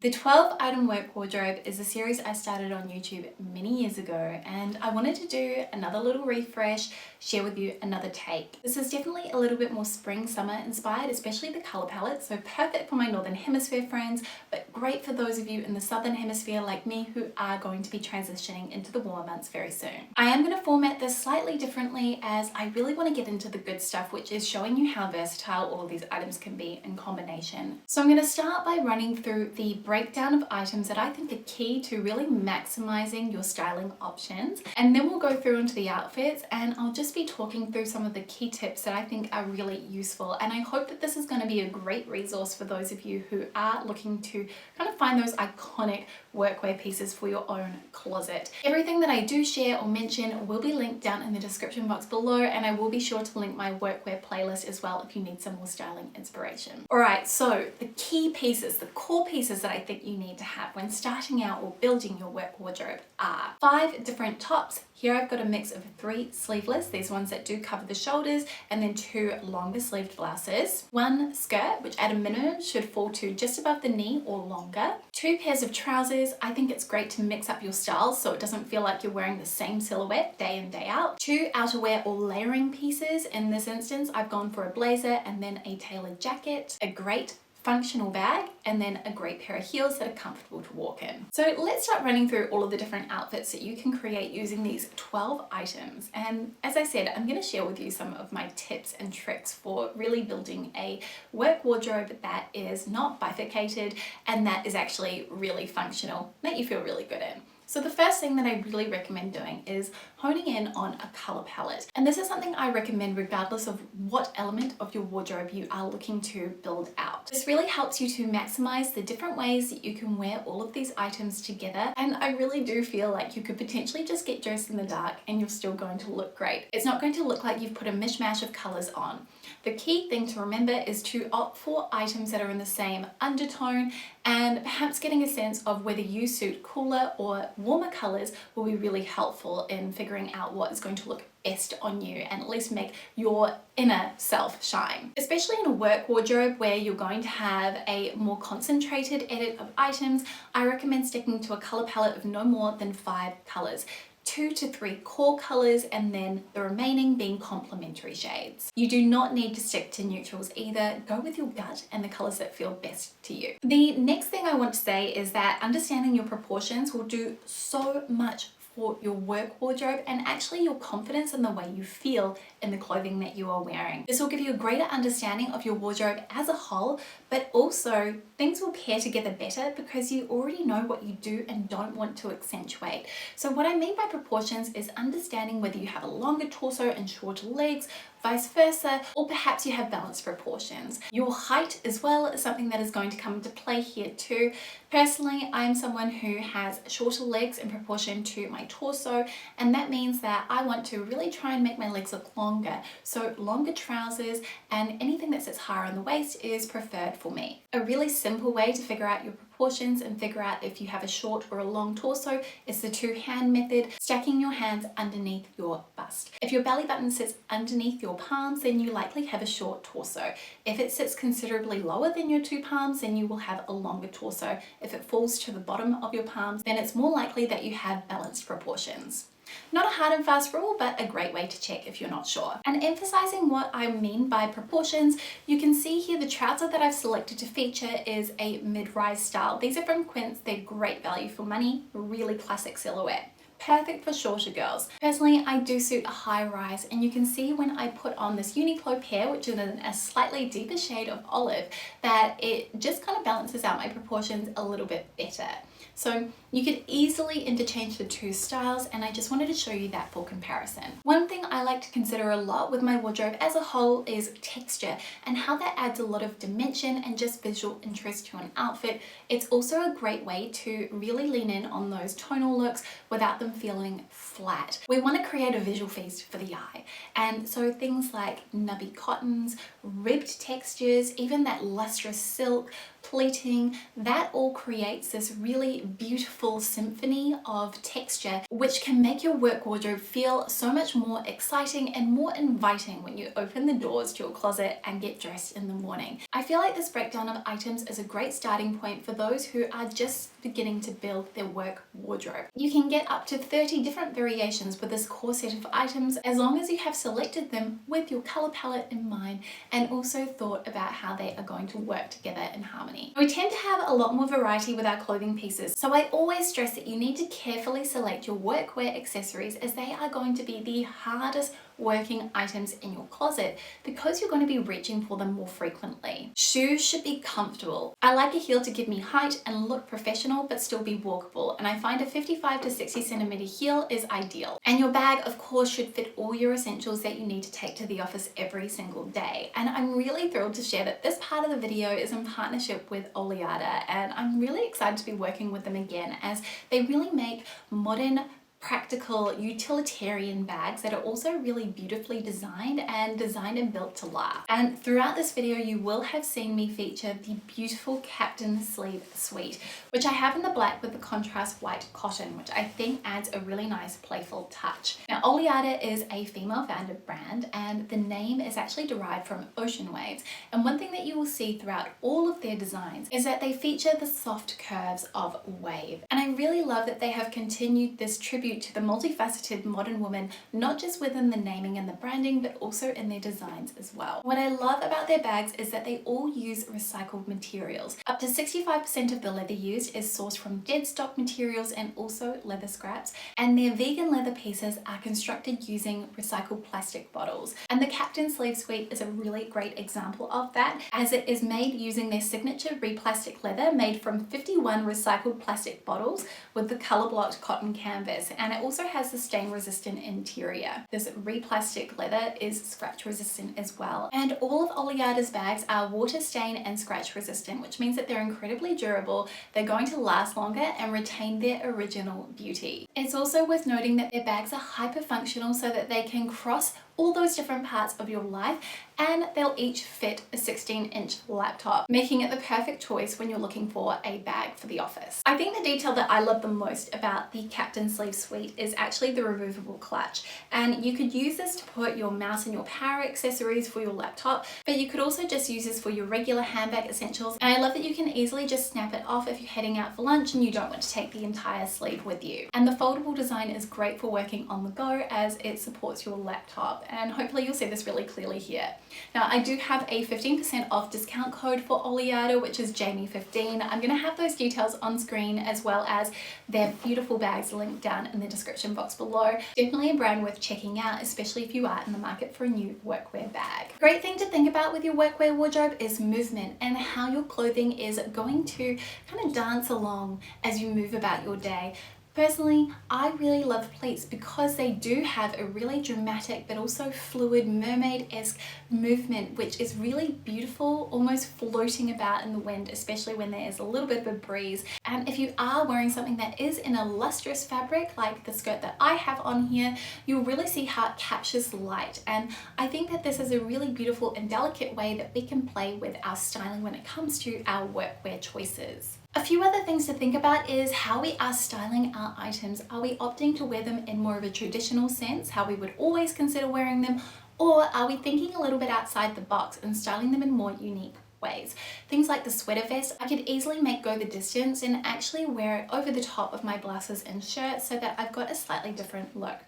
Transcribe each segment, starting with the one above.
The 12 item work wardrobe is a series I started on YouTube many years ago, and I wanted to do another little refresh, share with you another take. This is definitely a little bit more spring summer inspired, especially the color palette, so perfect for my northern hemisphere friends, but great for those of you in the southern hemisphere like me who are going to be transitioning into the warmer months very soon. I am going to format this slightly differently as I really want to get into the good stuff, which is showing you how versatile all of these items can be in combination. So I'm going to start by running through the breakdown of items that I think are key to really maximizing your styling options, and then we'll go through into the outfits and I'll just be talking through some of the key tips that I think are really useful, and I hope that this is going to be a great resource for those of you who are looking to kind of find those iconic workwear pieces for your own closet. Everything that I do share or mention will be linked down in the description box below, and I will be sure to link my workwear playlist as well if you need some more styling inspiration. Alright, so the key pieces, the core pieces that I think you need to have when starting out or building your work wardrobe are 5 different tops. Here I've got a mix of 3 sleeveless, these ones that do cover the shoulders, and then 2 longer sleeved blouses, 1 skirt, which at a minimum should fall to just above the knee or longer, 2 pairs of trousers. I think it's great to mix up your styles so it doesn't feel like you're wearing the same silhouette day in, day out, 2 outerwear or layering pieces. In this instance, I've gone for a blazer and then a tailored jacket, a great functional bag, and then a great pair of heels that are comfortable to walk in. So let's start running through all of the different outfits that you can create using these 12 items. And as I said, I'm going to share with you some of my tips and tricks for really building a work wardrobe that is not bifurcated and that is actually really functional, that you feel really good in. So the first thing that I really recommend doing is honing in on a color palette. And this is something I recommend regardless of what element of your wardrobe you are looking to build out. This really helps you to maximize the different ways that you can wear all of these items together. And I really do feel like you could potentially just get dressed in the dark and you're still going to look great. It's not going to look like you've put a mishmash of colors on. The key thing to remember is to opt for items that are in the same undertone, and perhaps getting a sense of whether you suit cooler or warmer colors will be really helpful in figuring out what is going to look best on you and at least make your inner self shine. Especially in a work wardrobe where you're going to have a more concentrated edit of items, I recommend sticking to a color palette of no more than 5 colors. 2 to 3 core colors and then the remaining being complementary shades. You do not need to stick to neutrals either. Go with your gut and the colors that feel best to you. The next thing I want to say is that understanding your proportions will do so much for your work wardrobe and actually your confidence in the way you feel in the clothing that you are wearing. This will give you a greater understanding of your wardrobe as a whole, but also things will pair together better because you already know what you do and don't want to accentuate. So what I mean by proportions is understanding whether you have a longer torso and shorter legs, vice versa, or perhaps you have balanced proportions. Your height as well is something that is going to come into play here too. Personally, I am someone who has shorter legs in proportion to my torso, and that means that I want to really try and make my legs look longer. So longer trousers and anything that sits higher on the waist is preferred for me. A really simple way to figure out your proportions and figure out if you have a short or a long torso is the 2-hand method, stacking your hands underneath your bust. If your belly button sits underneath your palms, then you likely have a short torso. If it sits considerably lower than your 2 palms, then you will have a longer torso. If it falls to the bottom of your palms, then it's more likely that you have balanced proportions. Not a hard and fast rule, but a great way to check if you're not sure. And emphasizing what I mean by proportions, you can see here the trouser that I've selected to feature is a mid-rise style. These are from Quince. They're great value for money, really classic silhouette. Perfect for shorter girls. Personally, I do suit a high rise, and you can see when I put on this Uniqlo pair, which is in a slightly deeper shade of olive, that it just kind of balances out my proportions a little bit better. So you could easily interchange the 2 styles, and I just wanted to show you that for comparison. One thing I like to consider a lot with my wardrobe as a whole is texture and how that adds a lot of dimension and just visual interest to an outfit. It's also a great way to really lean in on those tonal looks without them feeling flat. We want to create a visual feast for the eye, and so things like nubby cottons, ribbed textures, even that lustrous silk, pleating, that all creates this really beautiful symphony of texture, which can make your work wardrobe feel so much more exciting and more inviting when you open the doors to your closet and get dressed in the morning. I feel like this breakdown of items is a great starting point for those who are just beginning to build their work wardrobe. You can get up to 30 different variations with this core set of items as long as you have selected them with your color palette in mind and also thought about how they are going to work together in harmony. We tend to have a lot more variety with our clothing pieces, so I always stress that you need to carefully select your workwear accessories as they are going to be the hardest working items in your closet because you're going to be reaching for them more frequently. Shoes should be comfortable. I like a heel to give me height and look professional but still be walkable, and I find a 55 to 60 centimeter heel is ideal. And your bag of course should fit all your essentials that you need to take to the office every single day. And I'm really thrilled to share that this part of the video is in partnership with OLEADA, and I'm really excited to be working with them again as they really make modern, practical, utilitarian bags that are also really beautifully designed and built to last. And throughout this video you will have seen me feature the beautiful Captain Sleeve Suite, which I have in the black with the contrast white cotton, which I think adds a really nice playful touch. Now OLEADA is a female founded brand and the name is actually derived from ocean waves, and one thing that you will see throughout all of their designs is that they feature the soft curves of wave, and I really love that they have continued this tribute to the multifaceted modern woman, not just within the naming and the branding, but also in their designs as well. What I love about their bags is that they all use recycled materials. Up to 65% of the leather used is sourced from dead stock materials and also leather scraps, and their vegan leather pieces are constructed using recycled plastic bottles. And the Captain Sleeve Suite is a really great example of that, as it is made using their signature replastic leather made from 51 recycled plastic bottles with the color blocked cotton canvas, and it also has the stain resistant interior. This replastic leather is scratch resistant as well, and all of OLEADA's bags are water stain and scratch resistant, which means that they're incredibly durable, they're going to last longer and retain their original beauty. It's also worth noting that their bags are hyper functional so that they can cross all those different parts of your life, and they'll each fit a 16-inch laptop, making it the perfect choice when you're looking for a bag for the office. I think the detail that I love the most about the Captain Sleeve Suite is actually the removable clutch, and you could use this to put your mouse and your power accessories for your laptop, but you could also just use this for your regular handbag essentials, and I love that you can easily just snap it off if you're heading out for lunch and you don't want to take the entire sleeve with you. And the foldable design is great for working on the go as it supports your laptop, and hopefully you'll see this really clearly here. Now I do have a 15% off discount code for OLEADA, which is Jamie15. I'm going to have those details on screen as well as their beautiful bags linked down in the description box below. Definitely a brand worth checking out, especially if you are in the market for a new workwear bag. Great thing to think about with your workwear wardrobe is movement and how your clothing is going to kind of dance along as you move about your day. Personally, I really love pleats because they do have a really dramatic but also fluid mermaid-esque movement, which is really beautiful, almost floating about in the wind, especially when there is a little bit of a breeze. And if you are wearing something that is in a lustrous fabric like the skirt that I have on here, you'll really see how it captures light. And I think that this is a really beautiful and delicate way that we can play with our styling when it comes to our workwear choices. A few other things to think about is how we are styling our items. Are we opting to wear them in more of a traditional sense, how we would always consider wearing them, or are we thinking a little bit outside the box and styling them in more unique ways? Things like the sweater vest, I could easily make go the distance and actually wear it over the top of my blouses and shirts so that I've got a slightly different look.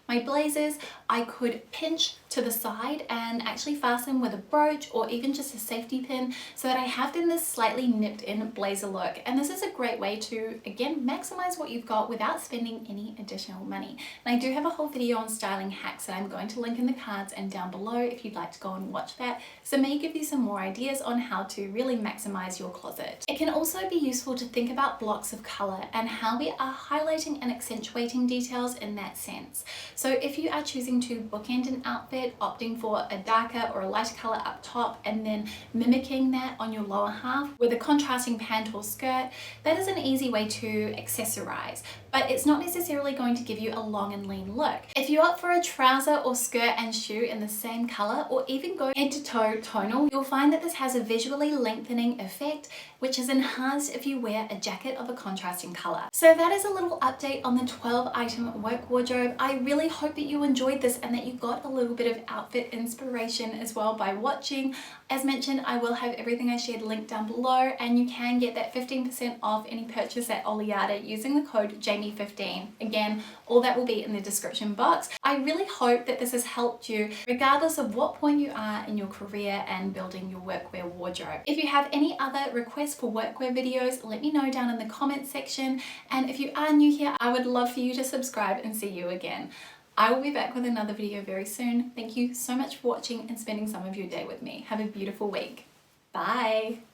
My blazers, I could pinch to the side and actually fasten with a brooch or even just a safety pin so that I have in this slightly nipped in blazer look. And this is a great way to, again, maximize what you've got without spending any additional money. And I do have a whole video on styling hacks that I'm going to link in the cards and down below if you'd like to go and watch that. So it may give you some more ideas on how to really maximize your closet. It can also be useful to think about blocks of color and how we are highlighting and accentuating details in that sense. So if you are choosing to bookend an outfit instead opting for a darker or a lighter color up top and then mimicking that on your lower half with a contrasting pant or skirt, that is an easy way to accessorize, but it's not necessarily going to give you a long and lean look. If you opt for a trouser or skirt and shoe in the same color, or even go head to toe tonal, you'll find that this has a visually lengthening effect, which is enhanced if you wear a jacket of a contrasting color. So that is a little update on the 12 item work wardrobe. I really hope that you enjoyed this and that you got a little bit of outfit inspiration as well by watching. As mentioned, I will have everything I shared linked down below, and you can get that 15% off any purchase at OLEADA using the code Jamie15. Again, all that will be in the description box. I really hope that this has helped you regardless of what point you are in your career and building your workwear wardrobe. If you have any other requests for workwear videos, let me know down in the comments section, and if you are new here, I would love for you to subscribe and see you again. I will be back with another video very soon. Thank you so much for watching and spending some of your day with me. Have a beautiful week. Bye.